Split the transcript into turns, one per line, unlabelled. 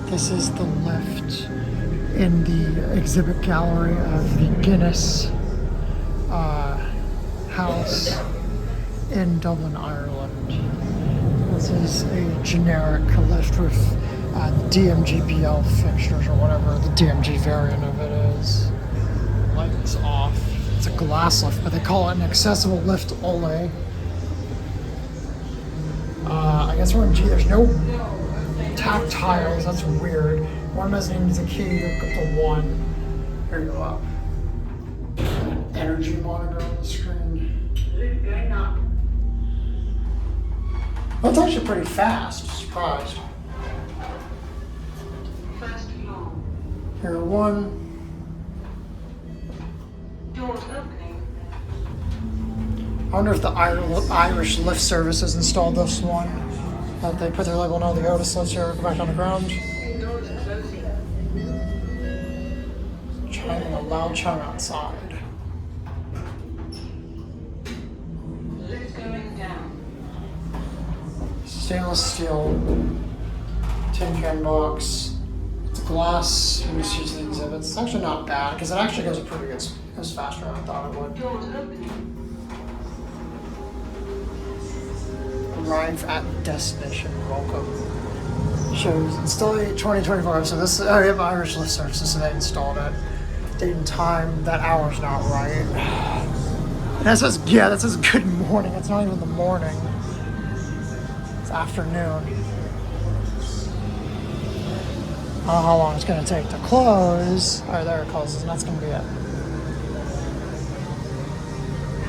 This is the lift in the exhibit gallery of the Guinness house in Dublin, Ireland. This is a generic lift with DMG BL fixtures or whatever the DMG variant of it is. Lights off. It's a glass lift, but they call it an accessible lift only. I guess we're in G. There's no tactiles. That's weird. One mezzanine is a key. You go to one. Here you go up. Energy monitor on the screen. Well, it's actually pretty fast. Surprised. Here, one.
Doors opening.
I wonder if the Irish lift services installed this one. That they put their label on the Otis lifts here. Go back on the ground.
Doors closing.
Chiming a loud chime outside.
Lift going down.
Stainless steel tin can box. It's glass. Let me see the exhibits. It's actually not bad because it actually goes pretty good. It goes faster than I thought it would.
Doors opening.
Arrive at destination. Welcome. Shows installed 2025. So this we have Irish lift services, so they installed it. Date and time. That hour's not right. And that says that says good morning. It's not even the morning. It's afternoon. I don't know how long it's going to take to close. Alright, there it closes, and that's going to be it.